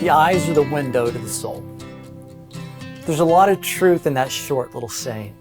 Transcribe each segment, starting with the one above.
The eyes are the window to the soul. There's a lot of truth in that short little saying.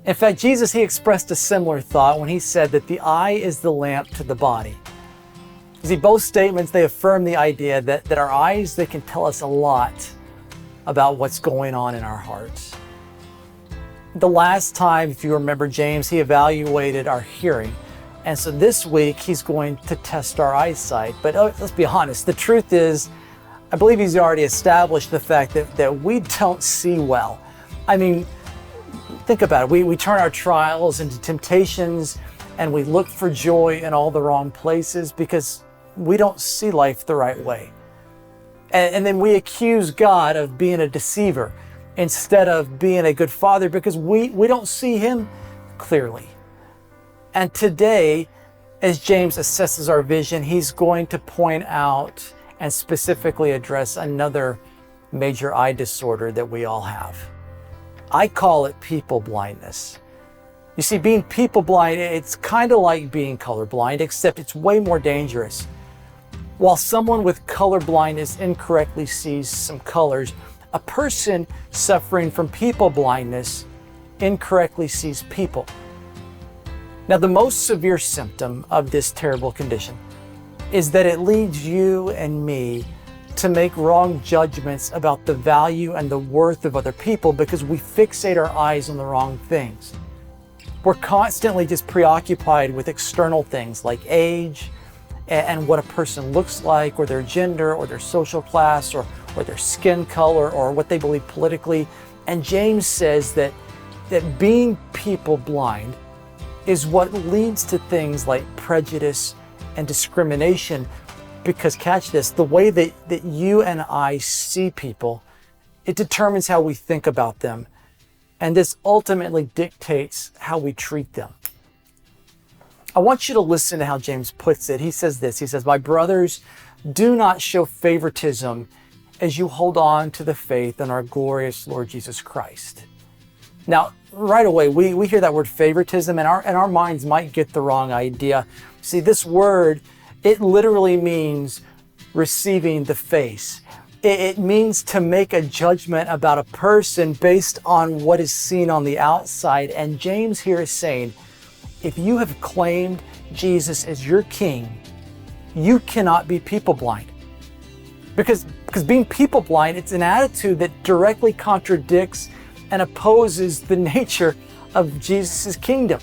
In fact, Jesus, he expressed a similar thought when he said that the eye is the lamp to the body. You see, both statements, they affirm the idea that our eyes, they can tell us a lot about what's going on in our hearts. The last time, if you remember, James, he evaluated our hearing. And so this week, he's going to test our eyesight. But let's be honest, the truth is, I believe he's already established the fact that we don't see well. I mean, think about it. We turn our trials into temptations and we look for joy in all the wrong places because we don't see life the right way. And then we accuse God of being a deceiver instead of being a good father because we don't see him clearly. And today, as James assesses our vision, he's going to point out and specifically address another major eye disorder that we all have. I call it people blindness. You see, being people blind, it's kind of like being colorblind, except it's way more dangerous. While someone with color blindness incorrectly sees some colors, a person suffering from people blindness incorrectly sees people. Now, the most severe symptom of this terrible condition is that it leads you and me to make wrong judgments about the value and the worth of other people because we fixate our eyes on the wrong things. We're constantly just preoccupied with external things like age and what a person looks like, or their gender, or their social class, or their skin color, or what they believe politically. And James says that being people blind is what leads to things like prejudice and discrimination, because catch this, the way that you and I see people, it determines how we think about them. And this ultimately dictates how we treat them. I want you to listen to how James puts it. He says this, he says, "My brothers, do not show favoritism as you hold on to the faith in our glorious Lord Jesus Christ." Now, right away, we hear that word favoritism and our minds might get the wrong idea. See, this word, it literally means receiving the face. It means to make a judgment about a person based on what is seen on the outside. And James here is saying, if you have claimed Jesus as your king, you cannot be people blind. Because being people blind, it's an attitude that directly contradicts and opposes the nature of Jesus' kingdom.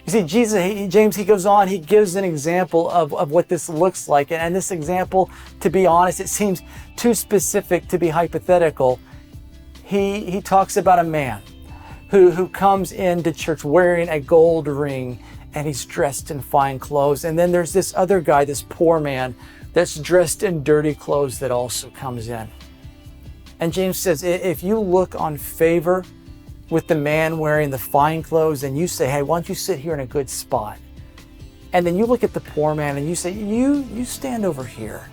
You see, James, he goes on, he gives an example of what this looks like. And this example, to be honest, it seems too specific to be hypothetical. He talks about a man who comes into church wearing a gold ring and he's dressed in fine clothes. And then there's this other guy, this poor man, that's dressed in dirty clothes that also comes in. And James says, if you look on favor with the man wearing the fine clothes and you say, hey, why don't you sit here in a good spot? And then you look at the poor man and you say, you stand over here.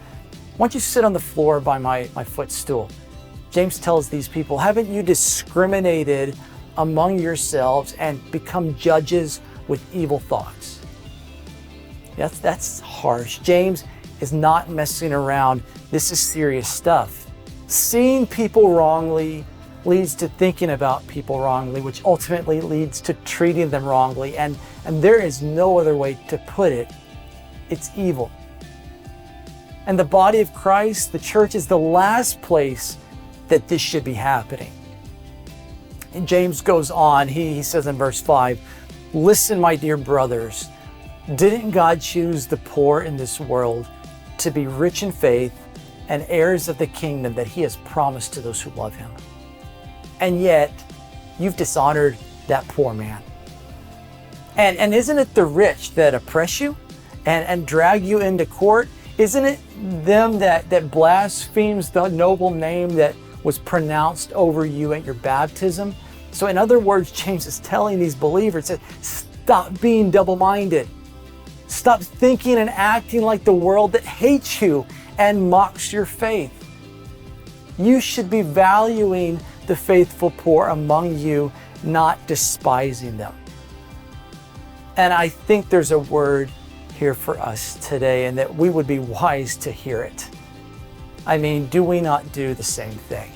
Why don't you sit on the floor by my footstool? James tells these people, haven't you discriminated among yourselves and become judges with evil thoughts? That's harsh. James is not messing around. This is serious stuff. Seeing people wrongly leads to thinking about people wrongly, which ultimately leads to treating them wrongly. And there is no other way to put it. It's evil. And the body of Christ, the church, is the last place that this should be happening. And James goes on, he says in verse 5, "Listen, my dear brothers, didn't God choose the poor in this world to be rich in faith and heirs of the kingdom that he has promised to those who love him? And yet, you've dishonored that poor man. And isn't it the rich that oppress you and drag you into court? Isn't it them that blasphemes the noble name that was pronounced over you at your baptism?" So in other words, James is telling these believers, stop being double-minded. Stop thinking and acting like the world that hates you and mocks your faith. You should be valuing the faithful poor among you, not despising them. And I think there's a word here for us today, and that we would be wise to hear it. I mean, do we not do the same thing?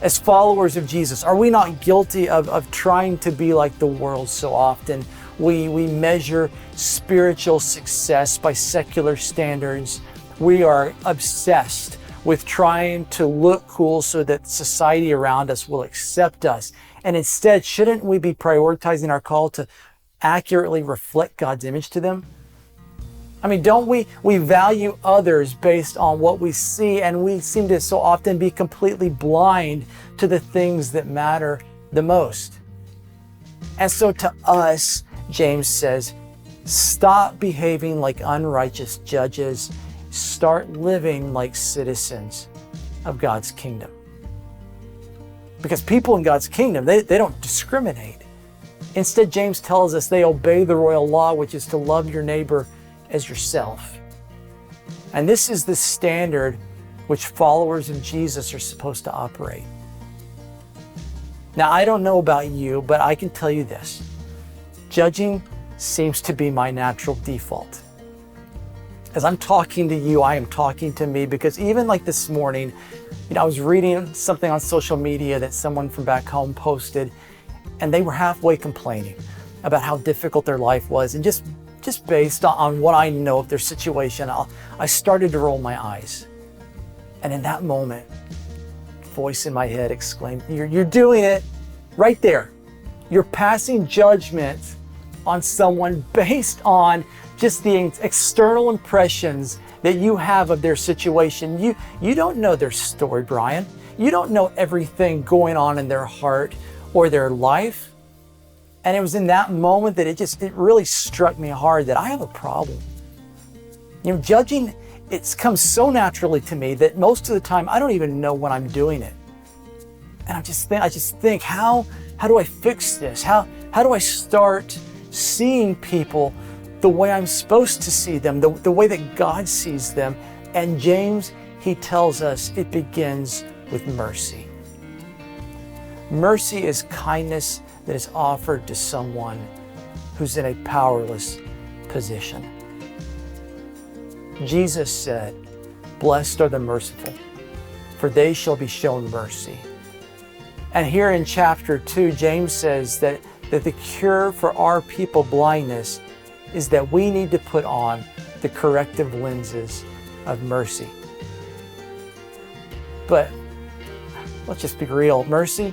As followers of Jesus, are we not guilty of trying to be like the world so often? We measure spiritual success by secular standards. We are obsessed with trying to look cool so that society around us will accept us. And instead, shouldn't we be prioritizing our call to accurately reflect God's image to them? I mean, don't we value others based on what we see, and we seem to so often be completely blind to the things that matter the most. And so to us, James says, stop behaving like unrighteous judges. Start living like citizens of God's kingdom. Because people in God's kingdom, they don't discriminate. Instead, James tells us they obey the royal law, which is to love your neighbor as yourself. And this is the standard which followers of Jesus are supposed to operate. Now, I don't know about you, but I can tell you this. Judging seems to be my natural default. As I'm talking to you, I am talking to me, because even like this morning, I was reading something on social media that someone from back home posted, and they were halfway complaining about how difficult their life was. And just based on what I know of their situation, I started to roll my eyes. And in that moment, a voice in my head exclaimed, you're doing it right there. You're passing judgment on someone based on just the external impressions that you have of their situation. You don't know their story, Brian. You don't know everything going on in their heart or their life. And it was in that moment that it really struck me hard that I have a problem. Judging, it comes so naturally to me that most of the time I don't even know when I'm doing it. And I just think, how do I fix this? How do I start seeing people the way I'm supposed to see them, the way that God sees them? And James, he tells us it begins with mercy. Mercy is kindness that is offered to someone who's in a powerless position. Jesus said, "Blessed are the merciful, for they shall be shown mercy." And here in chapter 2, James says that the cure for our people blindness is that we need to put on the corrective lenses of mercy. But let's just be real. Mercy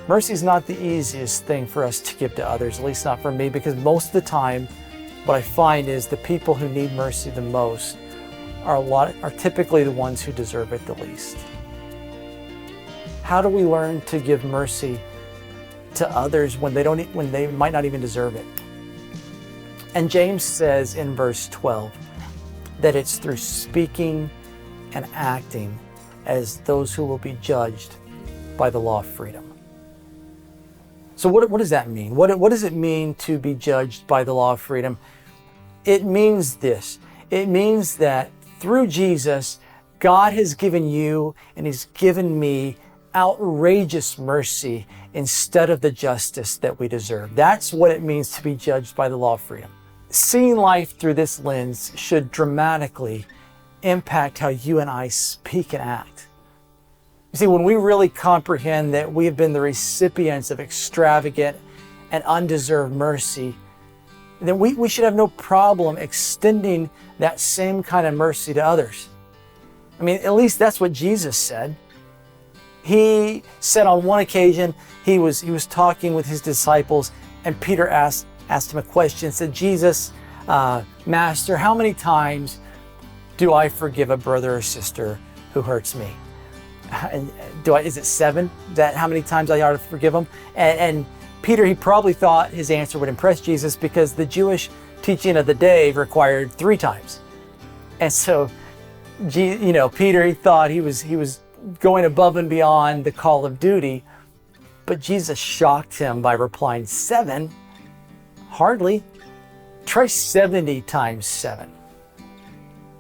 is not the easiest thing for us to give to others, at least not for me, because most of the time what I find is the people who need mercy the most are typically the ones who deserve it the least. How do we learn to give mercy to others when they might not even deserve it? And James says in verse 12 that it's through speaking and acting as those who will be judged by the law of freedom. So what does that mean? What does it mean to be judged by the law of freedom? It means this. It means that through Jesus, God has given you and He's given me outrageous mercy instead of the justice that we deserve. That's what it means to be judged by the law of freedom. Seeing life through this lens should dramatically impact how you and I speak and act. You see, when we really comprehend that we have been the recipients of extravagant and undeserved mercy, then we should have no problem extending that same kind of mercy to others. I mean, at least that's what Jesus said. He said on one occasion, he was talking with his disciples, and Peter asked him a question, said, "Jesus, Master, how many times do I forgive a brother or sister who hurts me? And is it 7? That how many times I ought to forgive them?" And Peter, he probably thought his answer would impress Jesus, because the Jewish teaching of the day required 3 times. And so, Peter, he thought he was going above and beyond the call of duty, but Jesus shocked him by replying, 7? Hardly. Try 70 times 7.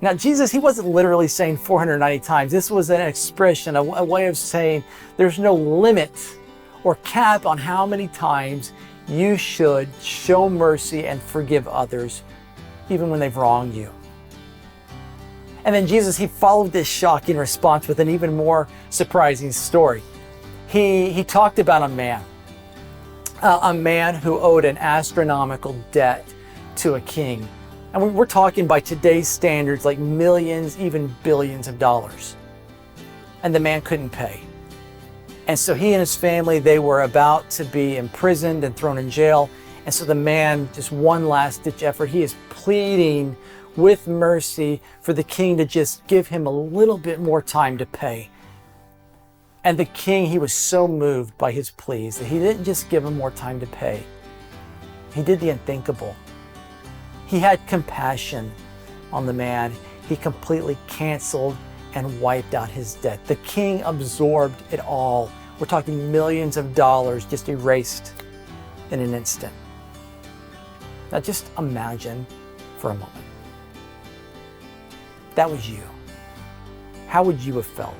Now, Jesus, he wasn't literally saying 490 times. This was an expression, a way of saying there's no limit or cap on how many times you should show mercy and forgive others, even when they've wronged you. And then Jesus, he followed this shocking response with an even more surprising story. He talked about a man who owed an astronomical debt to a king. And we're talking by today's standards, like millions, even billions of dollars. And the man couldn't pay. And so he and his family, they were about to be imprisoned and thrown in jail. And so the man, just one last ditch effort, he is pleading with mercy for the king to just give him a little bit more time to pay. And the king, he was so moved by his pleas that he didn't just give him more time to pay. He did the unthinkable. He had compassion on the man. He completely canceled and wiped out his debt. The king absorbed it all. We're talking millions of dollars just erased in an instant. Now just imagine for a moment. That was you. How would you have felt?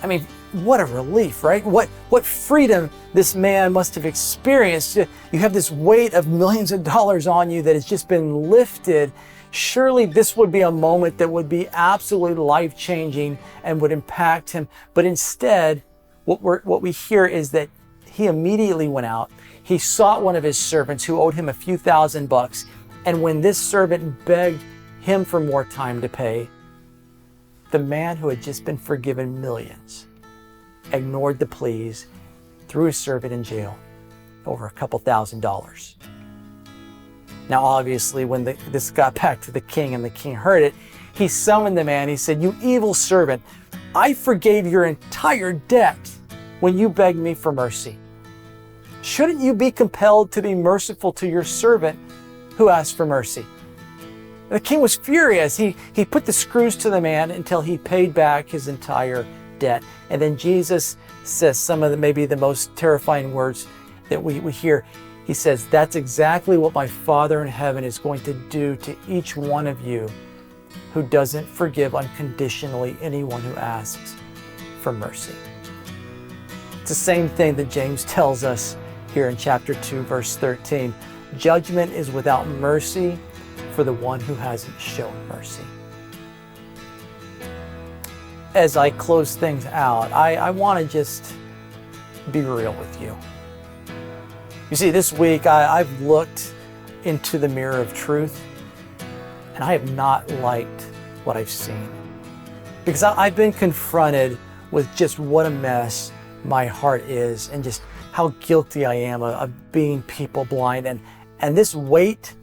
I mean, what a relief, right? What freedom this man must have experienced. You have this weight of millions of dollars on you that has just been lifted. Surely this would be a moment that would be absolutely life-changing and would impact him. But instead, what we hear is that he immediately went out. He sought one of his servants who owed him a few $1,000s. And when this servant begged him for more time to pay, the man who had just been forgiven millions ignored the pleas, threw his servant in jail over a couple $1,000s. Now, obviously, when this got back to the king and the king heard it, he summoned the man. He said, "You evil servant, I forgave your entire debt when you begged me for mercy. Shouldn't you be compelled to be merciful to your servant who asked for mercy?" The king was furious. He put the screws to the man until he paid back his entire debt. And then Jesus says some of maybe the most terrifying words that we hear. He says, "That's exactly what my Father in heaven is going to do to each one of you who doesn't forgive unconditionally anyone who asks for mercy." It's the same thing that James tells us here in chapter 2, verse 13. Judgment is without mercy for the one who hasn't shown mercy. As I close things out, I want to just be real with you. You see, this week I've looked into the mirror of truth, and I have not liked what I've seen. Because I've been confronted with just what a mess my heart is and just how guilty I am of being people blind. And this weight,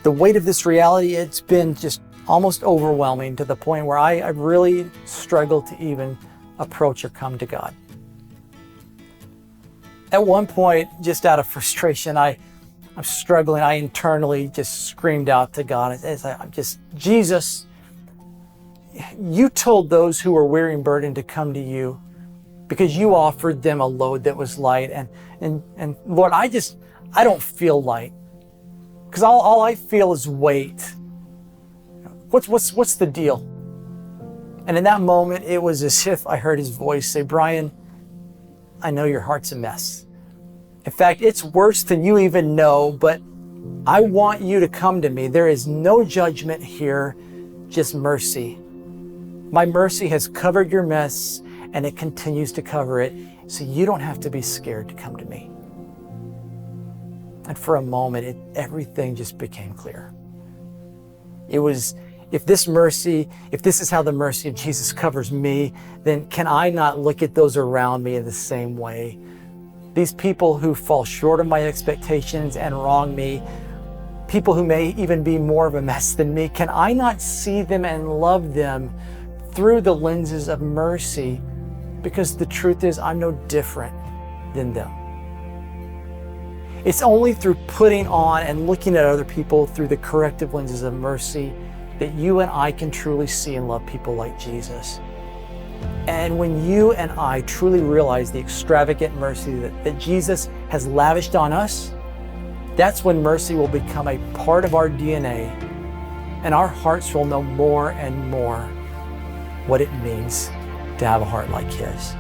the weight of this reality, it's been just almost overwhelming to the point where I really struggle to even approach or come to God. At one point, just out of frustration, I'm struggling. I internally just screamed out to God. I'm just, "Jesus, you told those who were weary and burdened to come to you because you offered them a load that was light. And Lord, I don't feel light because all I feel is weight. What's the deal?" And in that moment, it was as if I heard his voice say, "Brian, I know your heart's a mess. In fact, it's worse than you even know, but I want you to come to me. There is no judgment here, just mercy. My mercy has covered your mess, and it continues to cover it, so you don't have to be scared to come to me." And for a moment, everything just became clear. It was, if this is how the mercy of Jesus covers me, then can I not look at those around me in the same way? These people who fall short of my expectations and wrong me, people who may even be more of a mess than me, can I not see them and love them through the lenses of mercy? Because the truth is, I'm no different than them. It's only through putting on and looking at other people through the corrective lenses of mercy that you and I can truly see and love people like Jesus. And when you and I truly realize the extravagant mercy that Jesus has lavished on us, that's when mercy will become a part of our DNA, and our hearts will know more and more what it means to have a heart like His.